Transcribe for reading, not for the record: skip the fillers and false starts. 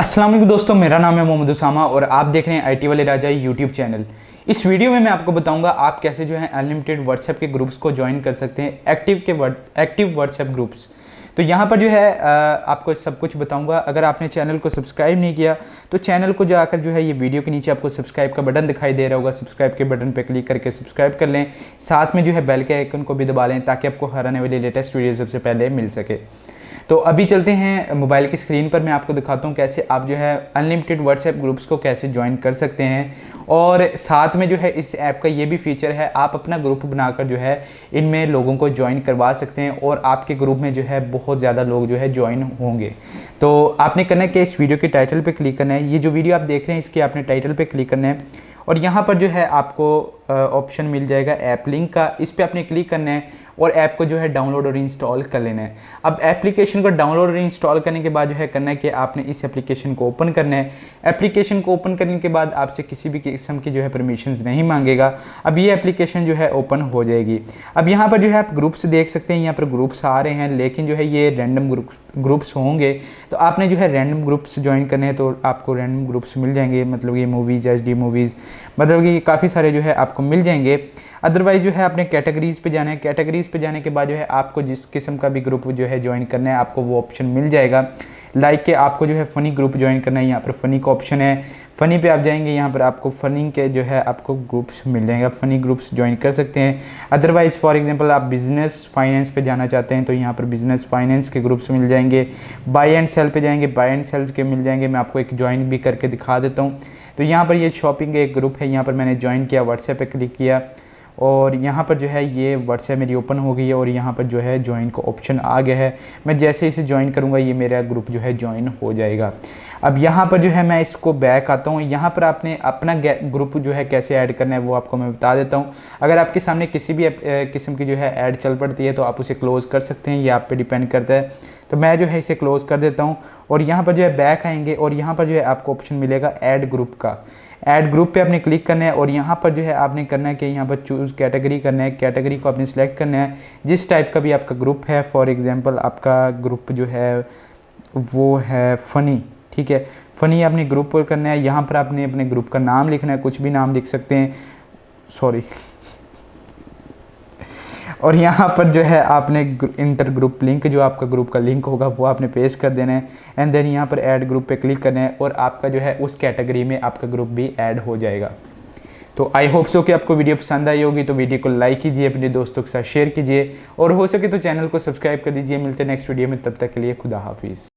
अस्सलाम वालेकुम दोस्तों, मेरा नाम है मोहम्मद उसामा और आप देख रहे हैं आईटी वाले राजा यूट्यूब चैनल। इस वीडियो में मैं आपको बताऊंगा आप कैसे जो है अनलिमिटेड व्हाट्सएप के ग्रुप्स को ज्वाइन कर सकते हैं, एक्टिव व्हाट्सएप ग्रुप्स। तो यहाँ पर जो है आपको सब कुछ बताऊंगा। अगर आपने चैनल को सब्सक्राइब नहीं किया तो चैनल को जाकर जो है ये वीडियो के नीचे आपको सब्सक्राइब का बटन दिखाई दे रहा होगा, सब्सक्राइब के बटन पर क्लिक करके सब्सक्राइब कर लें। साथ में जो है बेल के आइकन को भी दबा लें ताकि आपको हर आने वाली लेटेस्ट वीडियो सबसे पहले मिल सके। तो अभी चलते हैं मोबाइल की स्क्रीन पर, मैं आपको दिखाता हूँ कैसे आप जो है अनलिमिटेड व्हाट्सएप ग्रुप्स को कैसे ज्वाइन कर सकते हैं। और साथ में जो है इस ऐप का ये भी फीचर है, आप अपना ग्रुप बनाकर जो है इनमें लोगों को ज्वाइन करवा सकते हैं और आपके ग्रुप में जो है बहुत ज़्यादा लोग जो है ज्वाइन होंगे। तो आपने करना है कि इस वीडियो के टाइटल पर क्लिक करना है। ये जो वीडियो आप देख रहे हैं इसके आपने टाइटल पर क्लिक करना है और यहाँ पर जो है आपको ऑप्शन मिल जाएगा ऐप लिंक का। इस पर आपने क्लिक करना है और ऐप को जो है डाउनलोड और इंस्टॉल कर लेना है। अब एप्लीकेशन को डाउनलोड और इंस्टॉल करने के बाद जो है करना है कि आपने इस एप्लीकेशन को ओपन करना है। एप्लीकेशन को ओपन करने के बाद आपसे किसी भी किस्म की जो है परमिशंस नहीं मांगेगा। अब ये एप्लीकेशन जो है ओपन हो जाएगी। अब यहाँ पर जो है आप ग्रुप्स देख सकते हैं, यहाँ पर ग्रुप्स आ रहे हैं, लेकिन जो है ये रैंडम ग्रुप्स होंगे। तो आपने जो है रैंडम ग्रुप्स ज्वाइन करने हैं तो आपको रैंडम ग्रुप्स मिल जाएंगे, मतलब ये मूवीज़, HD मूवीज़, मतलब कि काफ़ी सारे जो है आपको मिल जाएंगे। अदरवाइज़ जो है आपने कैटेगरीज़ पे जाना है। कैटेगरीज़ पे जाने के बाद जो है आपको जिस किस्म का भी ग्रुप जो है ज्वाइन करना है आपको वो ऑप्शन मिल जाएगा। लाइक कि आपको जो है फ़नी ग्रुप ज्वाइन करना है, यहाँ पर फ़नी का ऑप्शन है। फ़नी पे आप जाएंगे, यहाँ पर आपको फ़नी के जो है आपको ग्रुप्स मिल जाएंगे, आप फ़नी ग्रुप्स ज्वाइन कर सकते हैं। अदरवाइज़ फॉर एग्जांपल आप बिज़नेस फाइनेंस पे जाना चाहते हैं तो यहाँ पर बिज़नेस फाइनेंस के ग्रुप्स मिल जाएंगे। बाय एंड सेल पे जाएंगे, बाय एंड सेल्स के मिल जाएंगे। मैं आपको एक ज्वाइन भी करके दिखा देता हूँ। तो यहाँ पर ये शॉपिंग एक ग्रुप है, यहाँ पर मैंने ज्वाइन किया, व्हाट्सएप पर क्लिक किया और यहाँ पर जो है ये व्हाट्सएप मेरी ओपन हो गई है और यहाँ पर जो है ज्वाइन का ऑप्शन आ गया है। मैं जैसे इसे ज्वाइन करूँगा ये मेरा ग्रुप जो है ज्वाइन हो जाएगा। अब यहाँ पर जो है मैं इसको बैक आता हूँ। यहाँ पर आपने अपना ग्रुप जो है कैसे ऐड करना है वो आपको मैं बता देता हूँ। अगर आपके सामने किसी भी किस्म की जो है ऐड चल पड़ती है तो आप उसे क्लोज़ कर सकते हैं, ये आप पे डिपेंड करता है। तो मैं जो है इसे क्लोज़ कर देता हूँ और यहाँ पर जो है बैक आएंगे और यहाँ पर जो है आपको ऑप्शन मिलेगा ऐड ग्रुप का। ऐड ग्रुप पे आपने क्लिक करना है और यहाँ पर जो है आपने करना है कि यहाँ पर चूज़ कैटेगरी करना है। कैटेगरी को आपने सेलेक्ट करना है जिस टाइप का भी आपका ग्रुप है। फॉर एग्जांपल आपका ग्रुप जो है वो है फ़नी, ठीक है, फ़नी आपने ग्रुप पर करना है। यहाँ पर आपने अपने ग्रुप का नाम लिखना है, कुछ भी नाम लिख सकते हैं, सॉरी। और यहाँ पर जो है आपने इंटर ग्रुप लिंक, जो आपका ग्रुप का लिंक होगा वो आपने पेस्ट कर देना है एंड देन यहाँ पर ऐड ग्रुप पे क्लिक करना है और आपका जो है उस कैटेगरी में आपका ग्रुप भी ऐड हो जाएगा। तो आई होप सो कि आपको वीडियो पसंद आई होगी। तो वीडियो को लाइक कीजिए, अपने दोस्तों के साथ शेयर कीजिए और हो सके तो चैनल को सब्सक्राइब कर दीजिए। मिलते हैं नेक्स्ट वीडियो में, तब तक के लिए खुदा हाफिज़।